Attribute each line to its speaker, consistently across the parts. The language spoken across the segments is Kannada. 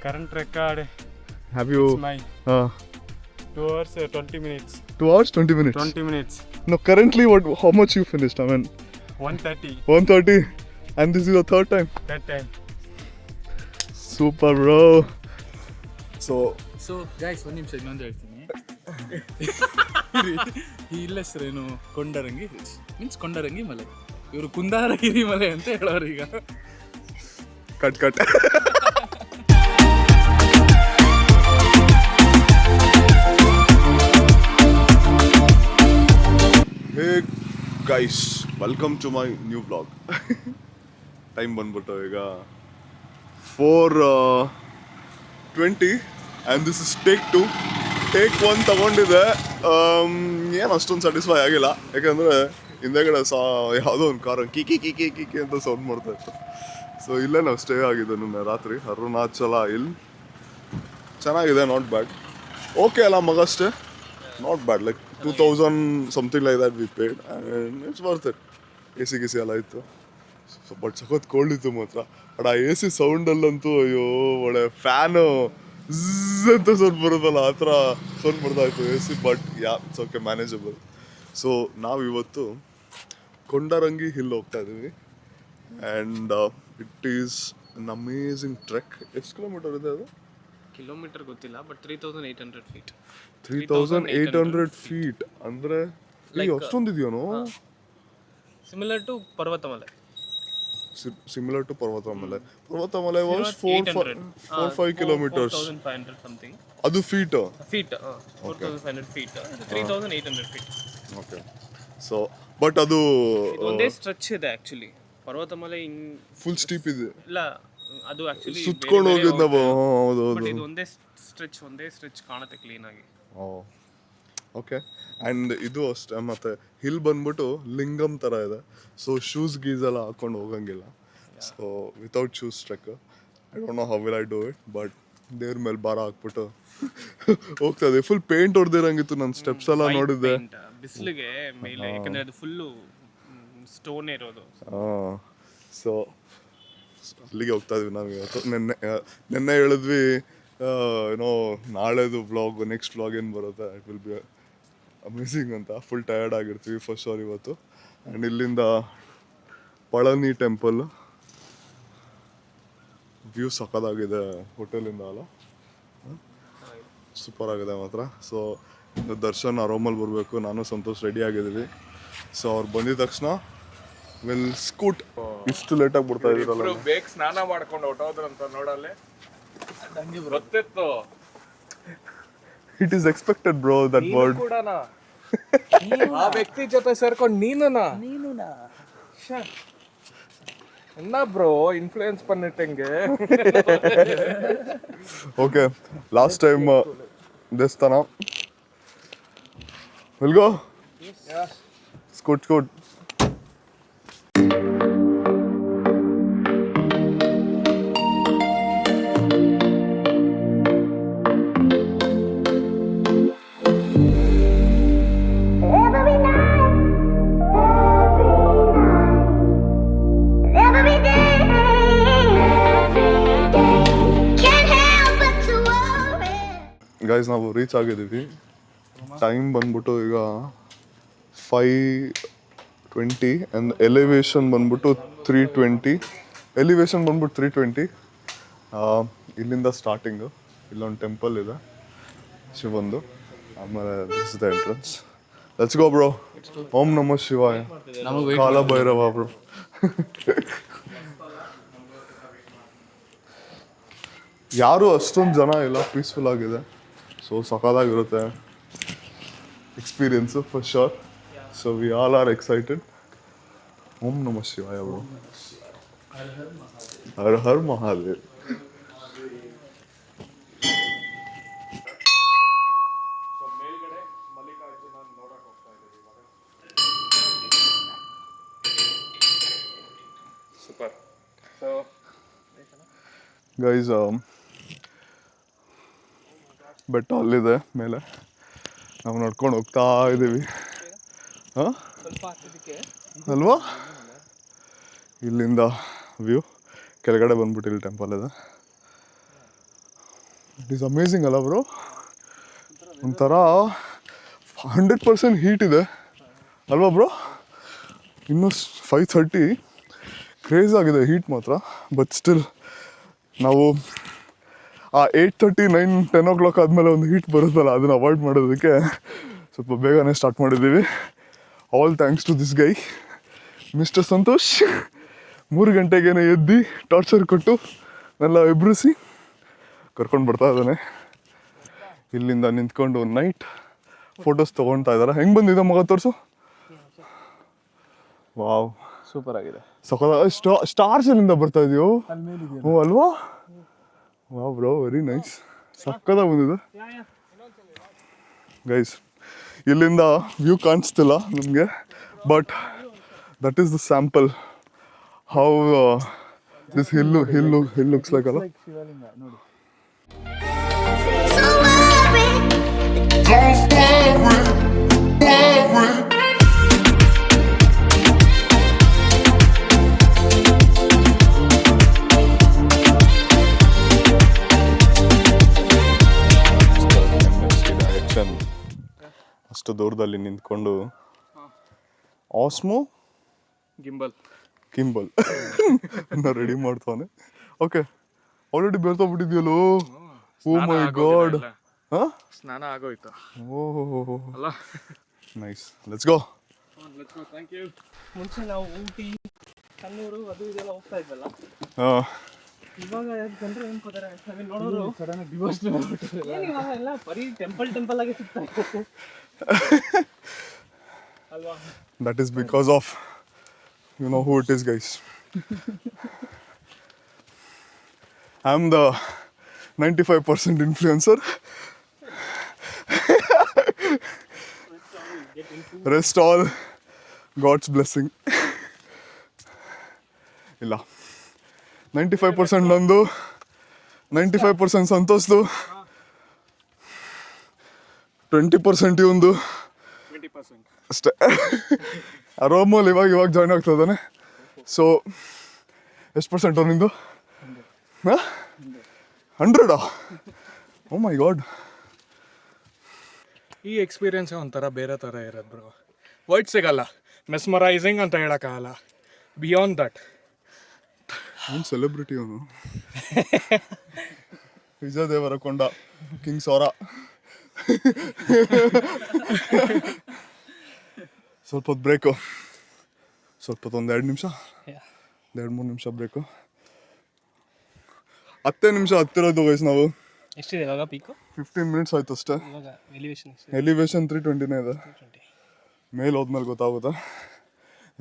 Speaker 1: Current record.
Speaker 2: Have you?
Speaker 1: It's my 2 hours 20 minutes.
Speaker 2: 2 hours 20 minutes.
Speaker 1: 20 minutes.
Speaker 2: No, currently how much you finished? I mean,
Speaker 1: 130.
Speaker 2: 130, and this is your third time.
Speaker 1: That time.
Speaker 2: Super, bro.
Speaker 3: So guys ಒಂದು ನಿಮಿಷ ಇನ್ನೊಂದು ಹೇಳ್ತೀನಿ. ಇಲ್ಲ ಹೆಸರೇನು ಕೊಂಡರಂಗಿ ಹಿಲ್ಸ್ ಮೀನ್ಸ್ ಕೊಂಡರಂಗಿ ಮಲೆ, ಇವರು ಕುಂದಾರಗಿರಿ ಮಲೆ ಅಂತ ಹೇಳೋರು ಈಗ.
Speaker 2: Cut Hey guys, welcome to my new vlog. Time ಬಂದ್ಬಿಟ್ಟು ಈಗ 4:20 and this is take 2. Take 1 ತಗೊಂಡಿದ್ದೆ. ಏನು ಅಷ್ಟೊಂದು ಸ್ಯಾಟಿಸ್ಫೈ ಆಗಿಲ್ಲ, ಯಾಕಂದರೆ ಹಿಂದೆಗಡೆ ಯಾವುದೋ ಒಂದು ಕಾರ್ ಕಿ ಅಂತ ಸೌಂಡ್ ಮಾಡ್ತಾ ಇತ್ತು. ಸೊ ಇಲ್ಲೇ ನಾವು ಸ್ಟೇ ಆಗಿದ್ದು ನಿನ್ನೆ ರಾತ್ರಿ ಅರುಣಾಚಲ ಹಿಲ್. ಚೆನ್ನಾಗಿದೆ, ನಾಟ್ ಬ್ಯಾಡ್. ಓಕೆ ಅಲ್ಲ ಮಗ, ಅಷ್ಟೇ not bad. Like 2000 something like that we paid and it's worth it. AC ಎಲ್ಲ ಇತ್ತು. ಬಟ್ ಸಖತ್ ಕೋಲ್ಡ್ ಇತ್ತು ಮಾತ್ರ. ಬಟ್ ಆ AC ಸೌಂಡಲ್ಲಂತೂ ಅಯ್ಯೋ ಒಳ್ಳೆ ಫ್ಯಾನು ಅಂತ ಸೌಂಡ್ ಬರೋದಲ್ಲ, ಆ ಥರ ಸೌಂಡ್ ಬರ್ತಾ ಇತ್ತು AC. But it's okay, manageable. So ನಾವು ಇವತ್ತು ಕೊಂಡರಂಗಿ ಹಿಲ್ ಹೋಗ್ತಾ ಇದ್ದೀವಿ and it is an amazing trek. ಎಷ್ಟು ಕಿಲೋಮೀಟರ್ ಇದೆ ಅದು?
Speaker 1: ಕಿಲೋಮೀಟರ್ ಗೊತ್ತಿಲ್ಲ, ಬಟ್ 3800 feet.
Speaker 2: 3800 feet ಅಂದರೆ ಅಷ್ಟೊಂದಿದೆಯೋ?
Speaker 1: Similar to ಪರ್ವತಮಲೆ.
Speaker 2: Similar to ಪರ್ವತಮಲೆ was 4-5 kilometers.
Speaker 1: 4500 something.
Speaker 2: ಅದು feet
Speaker 1: 4500 feet. 3800 feet.
Speaker 2: Okay. So but ಅದು
Speaker 1: ಒಂದೇ ಸ್ಟ್ರೆಚ್ ಇದೆ ಆಕ್ಚುಲಿ. ಪರ್ವತಮಲೆ
Speaker 2: ಫುಲ್ ಸ್ಟೀಪ್ ಇದೆ.
Speaker 1: ಇಲ್ಲ, ಅದು ಆಕ್ಚುಲಿ
Speaker 2: ಸುತ್ಕೊಂಡು ಹೋಗಿದ್ದು ನಾವು. ಹೌದು.
Speaker 1: ಬಟ್ ಇದು ಒಂದೇ ಸ್ಟ್ರೆಚ್ ಕಾಣುತ್ತೆ ಕ್ಲೀನ್ ಆಗಿ.
Speaker 2: ಓಕೆ. ಆ್ಯಂಡ್ ಇದು ಅಷ್ಟೇ. ಮತ್ತು ಹಿಲ್ ಬಂದ್ಬಿಟ್ಟು ಲಿಂಗಮ್ ಥರ ಇದೆ. ಸೊ ಶೂಸ್ ಎಲ್ಲ ಹಾಕೊಂಡು ಹೋಗಂಗಿಲ್ಲ. So without shoes trek. I don't know how will I do it, but ದೇವ್ರ ಮೇಲೆ ಭಾರ ಹಾಕ್ಬಿಟ್ಟು ಹೋಗ್ತದೆ. ಫುಲ್ ಪೇಂಟ್ ಹೊಡೆದಿರಂಗಿತ್ತು. ನನ್ನ ಸ್ಟೆಪ್ಸ್ ಎಲ್ಲ ನೋಡಿದ್ದೆ
Speaker 1: ಬಿಸಿಲಿಗೆ ಮೇಲೆ, ಯಾಕಂದ್ರೆ ಅದು ಫುಲ್ಲು ಸ್ಟೋನ್ ಇರೋದು.
Speaker 2: ಸೊ ಅಲ್ಲಿಗೆ ಹೋಗ್ತಾ ಇದ್ವಿ ನಾವು ಇವತ್ತು. ನಿನ್ನೆ ಹೇಳಿದ್ವಿ ಏನೋ ನಾಳೆದು ವ್ಲಾಗ್, ನೆಕ್ಸ್ಟ್ ವ್ಲಾಗ್ ಏನು ಬರುತ್ತೆ ಇಟ್ ವಿಲ್ ಬಿ ಅಮೇಝಿಂಗ್ ಅಂತ. ಫುಲ್ ಟಯರ್ಡ್ ಆಗಿರ್ತೀವಿ ಫಸ್ಟ್ ಶೋರ್ ಇವತ್ತು. ಆ್ಯಂಡ್ ಇಲ್ಲಿಂದ ಪಳನಿ ಟೆಂಪಲ್ ವ್ಯೂ ಸಕ್ಕದಾಗಿದೆ ಹೋಟೆಲಿಂದ ಅಲ್ಲ, ಸೂಪರ್ ಆಗಿದೆ ಮಾತ್ರ. ಸೊ ದರ್ಶನ್ ಆರಾಮಲ್ಲಿ ಬರಬೇಕು, ನಾನು ಸಂತೋಷ್ ರೆಡಿ ಆಗಿದ್ದೀವಿ. ಸೊ ಅವ್ರು ಬಂದಿದ ತಕ್ಷಣ ವಿಲ್ ಸ್ಕೂಟ್. ಇಷ್ಟು ಲೇಟಾಗಿ ಬಿಡ್ತಾ ಇದ್ದೀರಲ್ಲ.
Speaker 4: ಬೇಗ ಸ್ನಾನ ಮಾಡ್ಕೊಂಡು ಹೊಟ್ಟೋದ್ರಂತ ನೋಡಲ್ಲೇ ಗೊತ್ತಿತ್ತು.
Speaker 2: It is expected bro, that word.
Speaker 4: ಆ ವ್ಯಕ್ತಿ ಜೊತೆ ಸೇರ್ಕೊಂಡು ನೀನುನಾ என்ன ಬ್ರೋ ಇನ್ಫ್ಲೂಯೆನ್ಸ್ பண்ணிட்டேங்க.
Speaker 2: ಓಕೆ, ಲಾಸ್ಟ್ ಟೈಮ್ ದೇವಸ್ಥಾನ. Will go. ಸ್ಕೂಟ್. ಗೈಸ್, ನಾವು ರೀಚ್ ಆಗಿದ್ದೀವಿ. ಟೈಮ್ ಬಂದ್ಬಿಟ್ಟು ಈಗ 5:20 ಆ್ಯಂಡ್ ಎಲಿವೇಶನ್ ಬಂದ್ಬಿಟ್ಟು 320. ಇಲ್ಲಿಂದ ಸ್ಟಾರ್ಟಿಂಗು. ಇಲ್ಲೊಂದು ಟೆಂಪಲ್ ಇದೆ ಶಿವಂದು. ಆಮೇಲೆ this is the entrance. Let's go bro. ಓಂ ನಮಃ ಶಿವಾಯ. ಕಾಲ ಭೈರವ ಬ್ರೋ. ಯಾರು ಅಷ್ಟೊಂದು ಜನ ಇಲ್ಲ, ಪೀಸ್ಫುಲ್ ಆಗಿದೆ. ಸೊ ಸಖತ್ತಾಗಿರುತ್ತೆ experience for sure. So we all are excited. ಓಂ ನಮಃ ಶಿವಾಯ bro. Har Har Mahadev.
Speaker 4: Super.
Speaker 2: Guys, ಬೆಟ್ಟ ಅಲ್ಲಿದೆ ಮೇಲೆ, ನಾವು ನಡ್ಕೊಂಡು ಹೋಗ್ತಾ ಇದ್ದೀವಿ. ಅಲ್ವಾ? ಇಲ್ಲಿಂದ ವ್ಯೂ ಕೆಳಗಡೆ ಬಂದ್ಬಿಟ್ಟು ಇಲ್ಲಿ ಟೆಂಪಲ್ ಇದೆ. ಇಟ್ ಈಸ್ ಅಮೇಝಿಂಗ್ ಅಲ್ಲ ಬ್ರೋ, ಒಂಥರ 100% ಹೀಟ್ ಇದೆ ಅಲ್ವಾ ಬ್ರೋ? ಇನ್ನೂ 5:30 ಕ್ರೇಜ್ ಆಗಿದೆ ಹೀಟ್ ಮಾತ್ರ. ಬಟ್ ಸ್ಟಿಲ್ ನಾವು ಆ 8:30, 9, 10 o'clock ಆದಮೇಲೆ ಒಂದು ಹೀಟ್ ಬರುತ್ತಲ್ಲ, ಅದನ್ನು ಅವಾಯ್ಡ್ ಮಾಡೋದಕ್ಕೆ ಸ್ವಲ್ಪ ಬೇಗನೆ ಸ್ಟಾರ್ಟ್ ಮಾಡಿದ್ದೀವಿ. All thanks to this guy mister Santhosh. 3 ಗಂಟೆಗೇನೆ ಎದ್ದು ಟಾರ್ಚರ್ ಕೊಟ್ಟು ಎಲ್ಲ ಎಬ್ರಿಸಿ ಕರ್ಕೊಂಡು ಬರ್ತಾ ಇದ್ದಾನೆ. ಇಲ್ಲಿಂದ ನಿಂತ್ಕೊಂಡು ನೈಟ್ ಫೋಟೋಸ್ ತೊಗೊಳ್ತಾ ಇದ್ದಾರೆ. ಹೆಂಗೆ ಬಂದಿದೆ ಮಗ ತೋರಿಸು. ವಾವ್,
Speaker 3: ಸೂಪರ್ ಆಗಿದೆ.
Speaker 2: ಸ್ಟಾರ್ಸ್ ಎಲ್ಲಿಂದ ಬರ್ತಾ ಇದೆಯೋ? ಹ್ಞೂ ಅಲ್ವಾ? Wow bro, very nice. ಸಕ್ಕದಾಗ ಬಂದಿದೆ ಗೈಸ್. ಇಲ್ಲಿಂದ ವ್ಯೂ ಕಾಣಿಸ್ತಿಲ್ಲ ನಿಮಗೆ, but that is the sample how this hill looks like ಅಲ್ಲ.
Speaker 3: ಶಿವಲಿಂಗ ನೋಡಿ.
Speaker 2: ಡೈರೆಕ್ಷನ್ ಅಷ್ಟು ದೂರದಲ್ಲಿ ನಿಂತ್ಕೊಂಡು ಆಸ್ಮೋ ಕಿಂಬಲ್ ರೆಡಿ ಮಾಡ್ತಾನೆ. ಓಕೆ, ಆಲ್ರೆಡಿ ಬೆರ್ತೋಗ್ಬಿಟ್ಟಿದ್ಯಲ್ಲೋ. Oh my god. ಹಾಂ,
Speaker 4: ಸ್ನಾನ ಆಗೋಯ್ತು.
Speaker 2: ಓಹೋ,
Speaker 4: ಅಲ್ಲ,
Speaker 2: nice. Let's go.
Speaker 4: Thank you.
Speaker 1: ಮುಂಚೆ ನಾವು ಊಟಿ, ಕಣ್ಣೂರು ಅದು ಇದೆಲ್ಲ ಹೋಗ್ತಾ ಇದ್ವಲ್ಲ.
Speaker 2: ಹಾಂ,
Speaker 1: ಇವಾಗ ಜನರು ಏನ್ಕೋತಾರೆ ನೋಡೋರು
Speaker 3: ಸಡನ್ ಡಿವೋರ್ಸ್ಮೆಂಟ್ ಆಗ್ಬಿಟ್ಟಿದೆ.
Speaker 1: ಇವಾಗ ಎಲ್ಲ ಬರೀ ಟೆಂಪಲ್ ಆಗಿ ಸಿಗ್ತಾ ಇದೆ ಅಲ್ವಾ?
Speaker 2: that is because of, you know who it is, guys. I'm the 95% influencer. Rest all God's blessing. ಇಲ್ಲ, 95% ನಂದು, 95% ಸಂತೋಷದು, 20% ಇವಂದು
Speaker 4: 20%.
Speaker 2: ಅಷ್ಟೇ. ರೋಮೋಲ್ ಇವಾಗ ಜಾಯ್ನ್ ಆಗ್ತಾ ಇದ್ದಾನೆ. ಸೊ ಎಷ್ಟು ಪರ್ಸೆಂಟು ನಿಂದು? 100? ಓ ಮೈ ಗಾಡ್.
Speaker 4: ಈ ಎಕ್ಸ್ಪೀರಿಯನ್ಸ್ ಒಂಥರ ಬೇರೆ ಥರ ಇರೋದು ಬ್ರೋ. ವರ್ಡ್ ಸಿಗಲ್ಲ. ಮೆಸ್ಮರೈಸಿಂಗ್ ಅಂತ ಹೇಳೋಕ್ಕಾಗಲ್ಲ. Beyond that.
Speaker 2: ಅವ್ನು ಸೆಲೆಬ್ರಿಟಿ ಅವನು. ವಿಜಯ್ ದೇವರಕೊಂಡ, ಕಿಂಗ್ ಸೋರ. ಸ್ವಲ್ಪ ಹೊತ್ತು ಬ್ರೇಕು, ಸ್ವಲ್ಪ ಹೊತ್ತು ಒಂದು 2 ನಿಮಿಷ, 2-3 ನಿಮಿಷ ಬ್ರೇಕು. 10 ನಿಮಿಷ ಹತ್ತಿರೋದು ವಯಸ್ಸು ನಾವು.
Speaker 1: ಎಷ್ಟಿದೆ ಇವಾಗ ಪೀಕು?
Speaker 2: 15 ಮಿನಿಟ್ಸ್ ಆಯ್ತು ಅಷ್ಟೇ.
Speaker 1: ಇವಾಗ ಎಲಿವೇಶನ್
Speaker 2: ಎಲಿವೇಶನ್ 320 ಇದೆ. ಮೇಲೆ ಹೋದ್ಮೇಲೆ ಗೊತ್ತಾಗುತ್ತೆ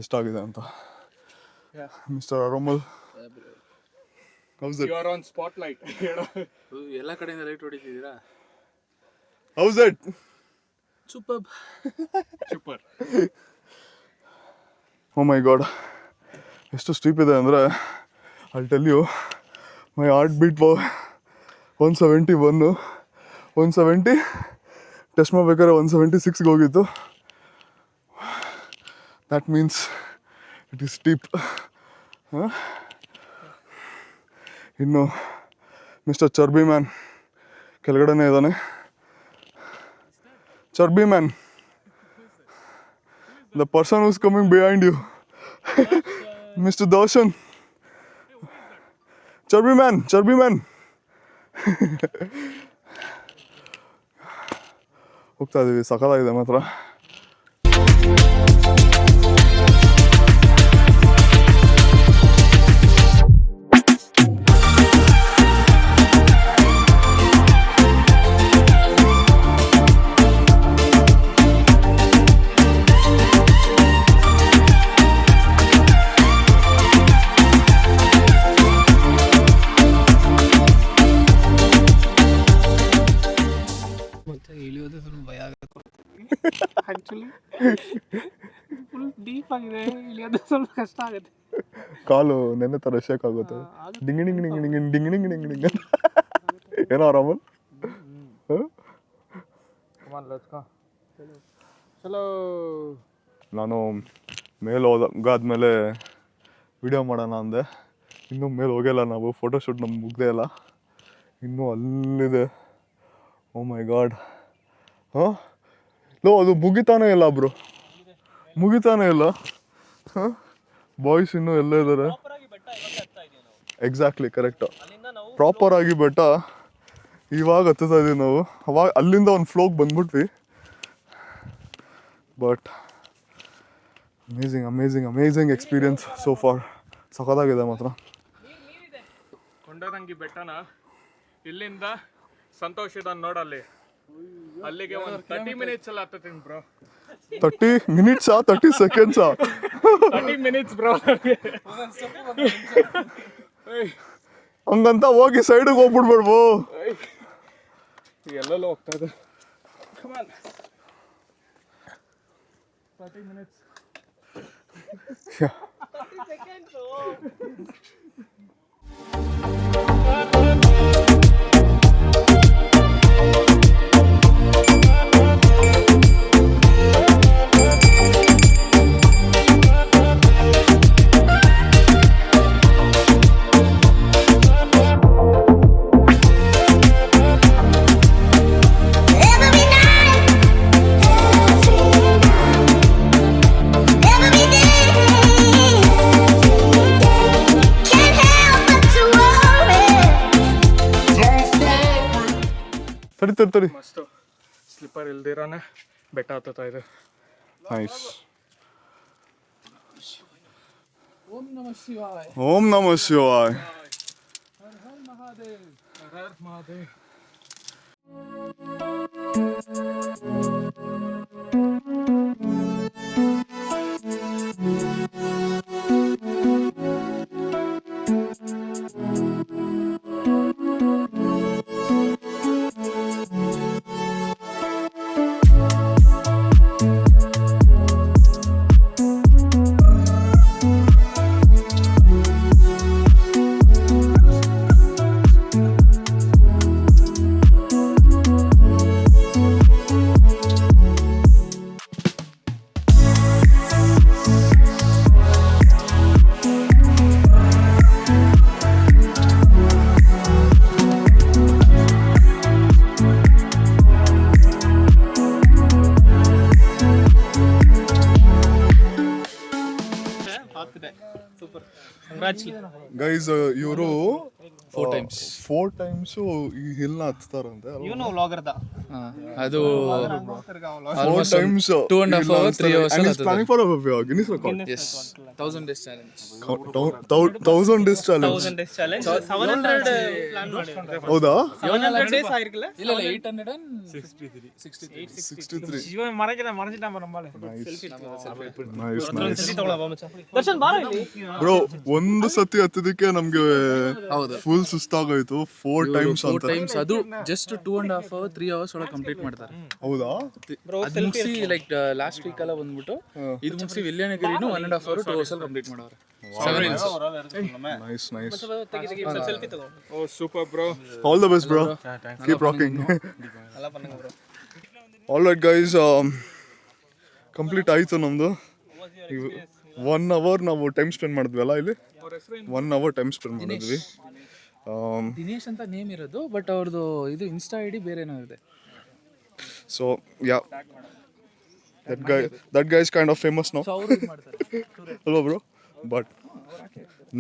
Speaker 2: ಎಷ್ಟಾಗಿದೆ ಅಂತ. Mister Aromal, how's it?
Speaker 4: You are on spotlight.
Speaker 3: ಎಲ್ಲ ಕಡೆಯಿಂದ ಲೈಟ್ ಹೊಡಿತಿದ್ದೀರಾ?
Speaker 2: How's it?
Speaker 3: Super.
Speaker 2: Oh my god, ಎಷ್ಟು ಸ್ಟೀಪ್ ಇದೆ ಅಂದರೆ, I tell you, my heart beat 171, 170 test ಮಾಡ್ಬೇಕಾದ್ರೆ 176ಗೆ ಹೋಗಿತ್ತು. That means it is steep. ಇನ್ನು ಮಿಸ್ಟರ್ ಚರ್ಬಿ ಮ್ಯಾನ್ ಕೆಳಗಡೆನೇ ಇದ್ದಾನೆ. Charbi man, the person who's coming behind you. Mr. Darshan. Chubby man. ಹೋಗ್ತಾ ಇದೀವಿ, ಸಕಲಾಗಿದೆ ಮಾತ್ರ.
Speaker 1: ಮತ್ತೆ ಇಳಿಯೋದು ಸ್ವಲ್ಪ ಭಯ ಆಗುತ್ತೆ ಆ್ಯಕ್ಚುಲಿ. ಫುಲ್ ಡೀಪ್ ಆಗಿದೆ, ಇಳಿಯೋದು ಸ್ವಲ್ಪ ಕಷ್ಟ ಆಗುತ್ತೆ.
Speaker 2: ಕಾಲು ನೆನ್ನೆ ಥರ ಶೇಕ್ ಆಗುತ್ತೆ. ಡಿಂಗ್ ಏನೋ ಆರಾಮಲ್.
Speaker 4: ಚಲೋ.
Speaker 2: ನಾನು ಮೇಲೆ ಹೋಗಾದ್ಮೇಲೆ ವಿಡಿಯೋ ಮಾಡೋಣ ಅಂದೆ. ಇನ್ನೂ ಮೇಲೆ ಹೋಗಿಲ್ಲ ನಾವು. ಫೋಟೋಶೂಟ್ ನಮ್ಗೆ ಮುಗ್ದೇ ಇಲ್ಲ. ಇನ್ನೂ ಅಲ್ಲಿದೆ. ಓ ಮೈ ಗಾಡ್. ಹಾಂ ಲೋ, ಅದು ಮುಗಿತಾನೇ ಇಲ್ಲ ಬ್ರೋ, ಮುಗಿತಾನೇ ಇಲ್ಲ. ಹಾಂ ಬಾಯ್ಸ್ ಇನ್ನೂ ಎಲ್ಲ ಇದ್ದಾರೆ. Exactly correct. ಪ್ರಾಪರ್ ಆಗಿ ಬೆಟ್ಟ ಇವಾಗ ಹತ್ತುತ್ತಾ ಇದೀವಿ ನಾವು. ಅವಾಗ ಅಲ್ಲಿಂದ ಒಂದು ಫ್ಲೋಗ್ ಬಂದ್ಬಿಟ್ವಿ. But amazing experience so far. ಸಖತ್ತಾಗಿದೆ ಮಾತ್ರ.
Speaker 4: ಕೊಂಡರಂಗಿ ಬೆಟ್ಟನ ಇಲ್ಲಿಂದ ಸಂತೋಷದ ನೋಡಲ್ಲಿ ಅಲ್ಲಿಗೆ ಒಂದು 30 ಮಿನಿಟ್ಸ್ ಎಲ್ಲ ಹತ್ತೀನಿ ಬ್ರೋ.
Speaker 2: 30 ಮಿನಿಟ್ಸಾ 30 ಸೆಕೆಂಡ್ಸಾ?
Speaker 4: 30 minutes bro.
Speaker 2: ಹಂಗಂತ ಹೋಗಿ ಸೈಡಿಗೆ ಹೋಗ್ಬಿಡ್ಬೇಡ್ಬೋ.
Speaker 4: ಎಲ್ಲೆಲ್ಲೋ ಹೋಗ್ತಾ ಇದೆ. 30 ಮಿನಿಟ್ಸ್.
Speaker 2: ತಡಿ.
Speaker 4: ಮಸ್ತು ಸ್ಲಿಪ್ಪರ್ ಇಲ್ದಿರಾನೆ ಬೆಟ್ಟ ಹತ್ತುತ್ತಾ ಇದೆ.
Speaker 2: ನೈಸ್.
Speaker 3: ಓಂ ನಮಃ ಶಿವಾಯ.
Speaker 2: ಓಂ ನಮಃ ಶಿವಾಯ.
Speaker 4: ಹರ ಹರ ಮಹಾದೇವ್.
Speaker 2: ಗೈಸ್ ಇವರು
Speaker 3: 4 times
Speaker 2: 4 times ಈ ಹಿಲ್ನ ಹತ್ತಾರಂತೆ.
Speaker 3: ಅದು
Speaker 2: Almost
Speaker 3: 2.5 hours 3 hours
Speaker 2: and he's planning for a Guinness record.
Speaker 3: yes 1000 days challenge.
Speaker 2: 1000 days challenge.
Speaker 1: 700 plan ಮಾಡಿದ್ರು.
Speaker 2: ಹೌದಾ?
Speaker 1: 700 ಡೇಸ್ ಆಗಿರಲ್ಲ.
Speaker 3: ಇಲ್ಲ 863
Speaker 1: ಜೀವ ಮರಜಿಟ ಬರಂಬಾಳೆ.
Speaker 2: ನೈಸ್.
Speaker 1: ದರ್ಶನ್ ಬಾರ ಇಲ್ಲಿ.
Speaker 2: ಬ್ರೋ ಒಂದು ಸತಿ ಹತ್ತದಕ್ಕೆ ನಮ್ಗೆ ಫುಲ್ ಸುಸ್ತಾಗೋಯ್ತು. 4 times ಅಂತ.
Speaker 3: 4 times ಅದು ಜಸ್ಟ್ 2.5 hour 3 hours ಒಳಗೆ ಕಂಪ್ಲೀಟ್ ಮಾಡ್ತಾರೆ.
Speaker 2: ಹೌದಾ?
Speaker 3: ಅದು ಮುಗಿಸಿ ಲೈಕ್ ಲಾಸ್ಟ್ ವೀಕ್ ಎಲ್ಲ ಬಂದ್ಬಿಟ್ಟು ಇದು ಮುಗಿಸಿ ವಿಲ್ಯಾನಗಿರಿನು 1.5 hour 2 hours ಅಲ್ಲಿ ಕಂಪ್ಲೀಟ್ ಮಾಡೋರು.
Speaker 2: ನೈಸ್.
Speaker 1: ಸೆಲ್ಫಿ ತಗೋ.
Speaker 4: Oh super bro.
Speaker 2: All the best bro. Keep rocking.
Speaker 1: ಅಲ್ಲ ಪನ್ನಂಗ bro.
Speaker 2: All right guys, complete ಆಯ್ತು ನಮ್ದು. 1 hour ನಾವು ಟೈಮ್ ಸ್ಪೆಂಡ್ ಮಾಡಿದ್ವಲ್ಲ ಇಲ್ಲಿ. 1 hour ಟೈಮ್ ಸ್ಪೆಂಡ್ ಮಾಡಿದ್ವಿ.
Speaker 3: ದಿನೇಶ್ ಅಂತ ನೇಮ್ ಇರೋದು ಬಟ್ ಅವ್ರದ್ದು ಇದು ಇನ್ಸ್ಟಾ ಐಡಿ ಬೇರೆ ಏನೋ ಇದೆ.
Speaker 2: So yeah, that guy is kind of famous now. ಅಲ್ವಾ ಬ್ರೋ? ಬಟ್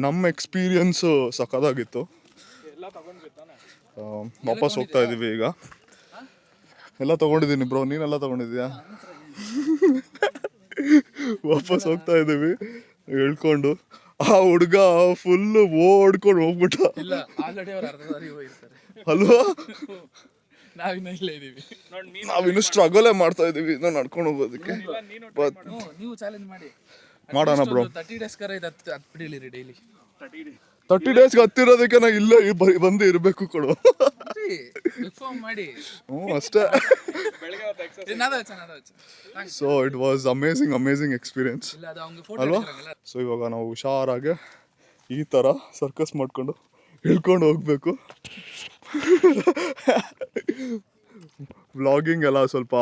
Speaker 2: ನಮ್ಮ ಎಕ್ಸ್ಪೀರಿಯನ್ಸ್ ಸಖತ್ತಾಗಿತ್ತು. ವಾಪಸ್ ಹೋಗ್ತಾ ಇದ್ದೀವಿ ಈಗ. ಎಲ್ಲ ತಗೊಂಡಿದ್ದೀನಿ ಬ್ರೋ, ನೀನೆಲ್ಲ ತಗೊಂಡಿದ್ಯಾ? ವಾಪಸ್ ಹೋಗ್ತಾ ಇದ್ದೀವಿ ಹೇಳ್ಕೊಂಡು. ಆ ಹುಡುಗ ಫುಲ್ಲು ಓಡ್ಕೊಂಡು ಹೋಗ್ಬಿಟ್ಟ.
Speaker 3: ಇಲ್ಲ ಆಲ್ರೆಡಿ ಅವ್ರು ಅರ್ಧ ದಾರಿ ಹೋಗಿರ್ತಾರೆ
Speaker 2: ಅಲ್ವಾ?
Speaker 3: ನಾವಿನ್ನ ಇಲ್ಲೇ ಇದೀವಿ.
Speaker 2: ನಾವಿನ್ನು ಸ್ಟ್ರಗಲೇ ಮಾಡ್ತಾ ಇದೀವಿ ಇನ್ನು ನಡ್ಕೊಂಡು ಹೋಗೋದಕ್ಕೆ. ಬಟ್
Speaker 3: ನೀವು ಚಾಲೆಂಜ್ ಮಾಡಿ
Speaker 2: ಮಾಡೋಣ ಬ್ರೋ.
Speaker 3: 30 days ಕರ ಇದು ಹತ್ಬಿಡಿಲಿರಿ ಡೈಲಿ.
Speaker 2: 30 daysಗೆ ಹತ್ತಿರೋದಕ್ಕೆ ನಾ ಇಲ್ಲೇ ಬಂದು ಇರಬೇಕು ಕೊಡು.
Speaker 3: ಫಾರ್ಮ್ ಮಾಡಿ
Speaker 2: ಅಷ್ಟೇ.
Speaker 3: ನಾದ
Speaker 2: so it was amazing experience
Speaker 3: ಇಲ್ಲ ಅದು ಅವ್ನಿಗೆ
Speaker 2: ಅಲ್ವಾ?
Speaker 3: ಫೋಟೋ
Speaker 2: ಸೊ ಇವಾಗ ನಾವು ಹುಷಾರಾಗಿ ಈ ಥರ ಸರ್ಕಸ್ ಮಾಡ್ಕೊಂಡು ಇಳ್ಕೊಂಡು ಹೋಗ್ಬೇಕು. ವ್ಲಾಗಿಂಗ್ ಎಲ್ಲ ಸ್ವಲ್ಪ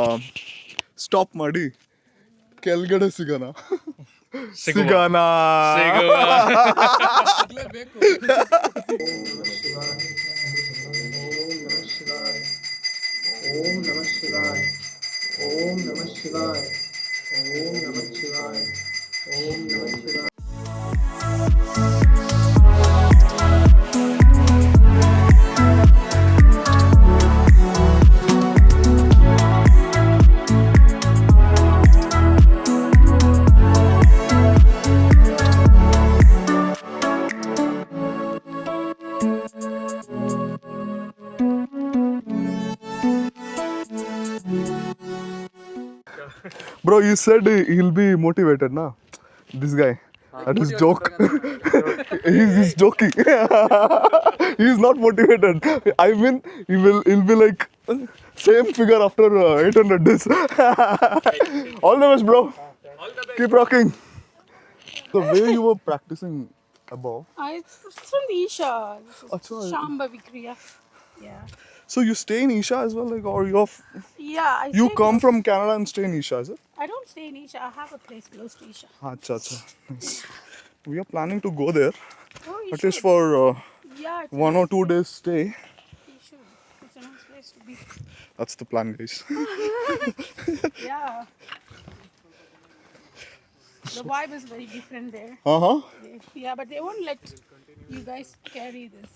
Speaker 2: ಸ್ಟಾಪ್ ಮಾಡಿ ಕೆಳಗಡೆ ಸಿಗೋಣ.
Speaker 3: ಬೇಕು.
Speaker 2: Bro, you said he'll be motivated, na? This guy. That is joke. He's joking. He's not motivated. I mean, he'll be like same figure after 800 days. All the best, bro. Keep rocking. The way you were practicing above.
Speaker 5: It's from the Isha.
Speaker 2: Achha.
Speaker 5: Shamba Vikriya. Yeah.
Speaker 2: So you stay in Isha as well, like, or
Speaker 5: Yeah.
Speaker 2: you come from Canada and stay in Isha, is it?
Speaker 5: I don't stay in Isha. I have a place close to Isha.
Speaker 2: Acha, acha. Nice. We are planning to go there,
Speaker 5: Oh, you
Speaker 2: at
Speaker 5: should.
Speaker 2: least for
Speaker 5: Yeah. It's
Speaker 2: 1 or 2 days stay.
Speaker 5: You should. It's a nice place to be.
Speaker 2: That's the plan, guys.
Speaker 5: Yeah. The vibe is very different there.
Speaker 2: Uh-huh.
Speaker 5: Yeah, but they won't let you guys carry this.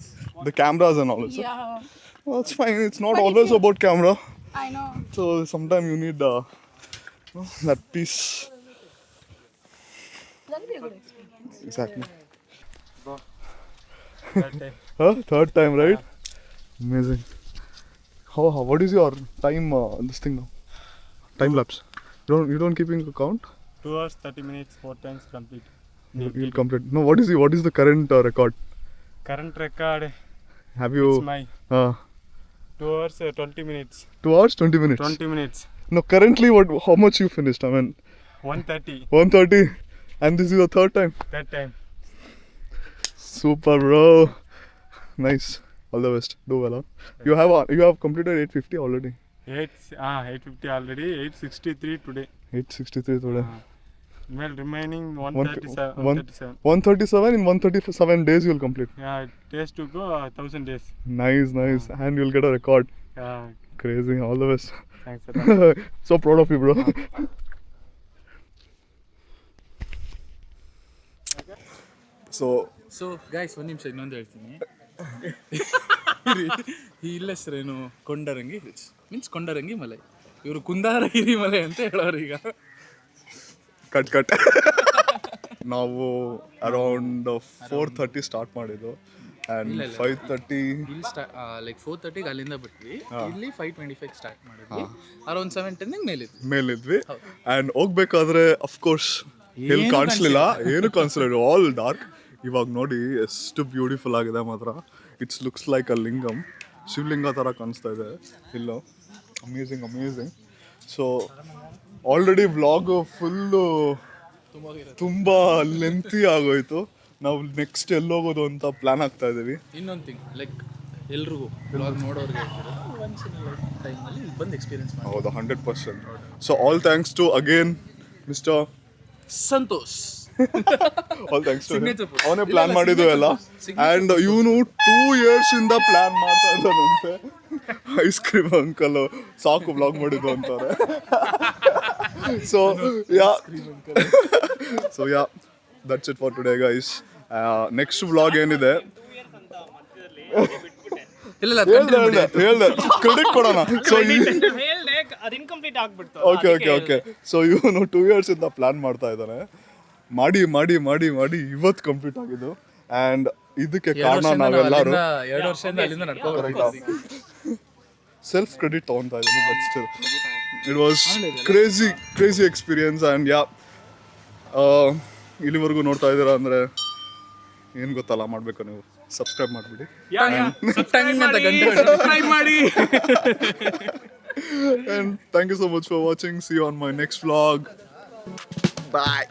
Speaker 2: The cameras and all, is it?
Speaker 5: Yeah.
Speaker 2: Well, that's fine. It's not
Speaker 5: But if
Speaker 2: always
Speaker 5: you-
Speaker 2: about camera.
Speaker 5: I know.
Speaker 2: So sometimes you need that piece.
Speaker 5: That'll be a good experience.
Speaker 2: Exactly. Huh? Third time, right? Amazing. What is your time this thing now? Time lapse. You don't keeping account?
Speaker 6: 2 hours 30 minutes 4 times complete.
Speaker 2: You'll complete. No, what is the current record?
Speaker 6: Current record
Speaker 2: Have
Speaker 6: it's
Speaker 2: you
Speaker 6: my 2 hours 20 minutes.
Speaker 2: 2 hours 20 minutes?
Speaker 6: 20 minutes.
Speaker 2: No, currently how much you finished? I mean
Speaker 6: 130
Speaker 2: 130, and this is your third time.
Speaker 6: that time.
Speaker 2: Super, bro. Nice. All the best. Do well. Huh? You have completed 850 already.
Speaker 6: 850 already, 863 today.
Speaker 2: 863 today.
Speaker 6: Well, remaining
Speaker 2: 137.
Speaker 6: 137.
Speaker 2: 137 in 137 days you'll complete.
Speaker 6: Yeah, days to go 1000 days.
Speaker 2: Nice. And you'll get a record.
Speaker 6: Yeah,
Speaker 2: Crazy. All the best.
Speaker 6: thanks a lot.
Speaker 2: So proud of you, bro.
Speaker 3: So guys ಒಂದು ನಿಮಿಷ ಇನ್ನೊಂದು ಹೇಳ್ತೀನಿ. ಈ ಇಲ್ಲ ಹೆಸರೇನು ಕೊಂಡರಂಗಿ ಹಿಲ್ಸ್ ಮೀನ್ಸ್ ಕೊಂಡರಂಗಿ ಮಲೆ. ಇವರು ಕುಂದಾರಗಿರಿ ಮಲೆ ಅಂತ ಹೇಳೋರು ಈಗ.
Speaker 2: ಕಟ್ ನಾವು ಅರೌಂಡ್ 4:30 ಸ್ಟಾರ್ಟ್ ಮಾಡಿದ್ದು ಆ್ಯಂಡ್ 5:30
Speaker 3: ಇಲ್ಲಿ ಲೈಕ್ 4:30 ಅಲ್ಲಿಂದ ಬಿಟ್ವಿ. ಇಲ್ಲಿ 5:25 ಸ್ಟಾರ್ಟ್ ಮಾಡಿದ್ವಿ. ಅರೌಂಡ್ 7:10
Speaker 2: ಮೇಲಿದ್ವಿ ಆ್ಯಂಡ್ ಹೋಗ್ಬೇಕಾದ್ರೆ ಅಫ್ಕೋರ್ಸ್ ಎಲ್ಲಿ ಕಾಣಿಸ್ಲಿಲ್ಲ, ಏನು ಕಾಣಿಸ್ಲಿಲ್ಲ, ಆಲ್ ಡಾರ್ಕ್. ಇವಾಗ ನೋಡಿ ಎಷ್ಟು ಬ್ಯೂಟಿಫುಲ್ ಆಗಿದೆ ಮಾತ್ರ. It's looks like a lingam, Shivalinga ಥರ ಕಾಣಿಸ್ತಾ ಇದೆ ಇಲ್ಲೋ. Amazing. So already vlog full ತುಂಬ ಲೆಂತಿ ಆಗೋಯ್ತು. ನಾವು ನೆಕ್ಸ್ಟ್ ಎಲ್ಲೋಗೋದು ಅಂತ ಪ್ಲ್ಯಾನ್ ಆಗ್ತಾ ಇದ್ದೀವಿ.
Speaker 3: ಇನ್ನೊಂದು ಥಿಂಗ್ ಲೈಕ್ ಎಲ್ರಿಗೂ ಬ್ಲಾಗ್ ನೋಡೋರಿಗೆ ಒನ್ಸ್ ಇನ್ ಲೈಫ್ ಟೈಮಲ್ಲಿ ಇಲ್ಲಿ ಬಂದು ಎಕ್ಸ್ಪೀರಿಯನ್ಸ್ ಮಾಡಿ.
Speaker 2: ಹೌದು, 100%. So all thanks to again mister
Speaker 3: Santhosh.
Speaker 2: All thanks to
Speaker 3: Signature post.
Speaker 2: ಅವನೇ ಪ್ಲಾನ್ ಮಾಡಿದ್ದು ಎಲ್ಲ. ಆ್ಯಂಡ್ ಇವನು 2 years ಇಂದ ಪ್ಲಾನ್ ಮಾಡ್ತಾ ಇದ್ದಾನಂತೆ. ಐಸ್ ಕ್ರೀಮ್ ಅಂಕಲ್ ಸಾಕು ಬ್ಲಾಗ್ ಮಾಡಿದ್ದು ಅಂತಾರೆ. So yeah that's it for today guys. Next vlog ಏನಿದೆ
Speaker 3: ಇಲ್ಲ
Speaker 2: ಹೇಳ್ದೆ ಕ್ರೆಡಿಟ್ ಕೊಡೋಣ. ಸೊ
Speaker 1: ಹೇಳ್ದೆ ಅದು ಇನ್ಕಂಪ್ಲೀಟ್ ಆಗ್ಬಿಡ್ತು.
Speaker 2: ಓಕೆ. ಸೊ ಇವನು 2 years ಇಂದ ಪ್ಲಾನ್ ಮಾಡ್ತಾ ಇದ್ದಾನೆ. ಮಾಡಿ ಇವತ್ತು ಕಂಪ್ಲೀಟ್ ಆಗಿದ್ದು. ಆ್ಯಂಡ್ ಇದಕ್ಕೆ ಕಾರಣ ನಾವೆಲ್ಲರೂ
Speaker 3: 2 ವರ್ಷದಿಂದ ಅಲ್ಲಿಂದ ನಡ್ಕೊಂಡು
Speaker 2: ಸೆಲ್ಫ್ ಕ್ರೆಡಿಟ್ ತೊಗೊತಾ ಇದ್ದೀನಿ. But still it was crazy experience. And ಇಲ್ಲಿವರೆಗೂ ನೋಡ್ತಾ ಇದ್ದೀರಾ ಅಂದರೆ ಏನು ಗೊತ್ತಲ್ಲ, ಮಾಡಬೇಕು ನೀವು ಸಬ್ಸ್ಕ್ರೈಬ್ ಮಾಡಿಬಿಡಿ.
Speaker 3: ಟ್ರೈ ಮಾಡಿ.
Speaker 2: And thank you so much for watching. See you on my next vlog. Bye.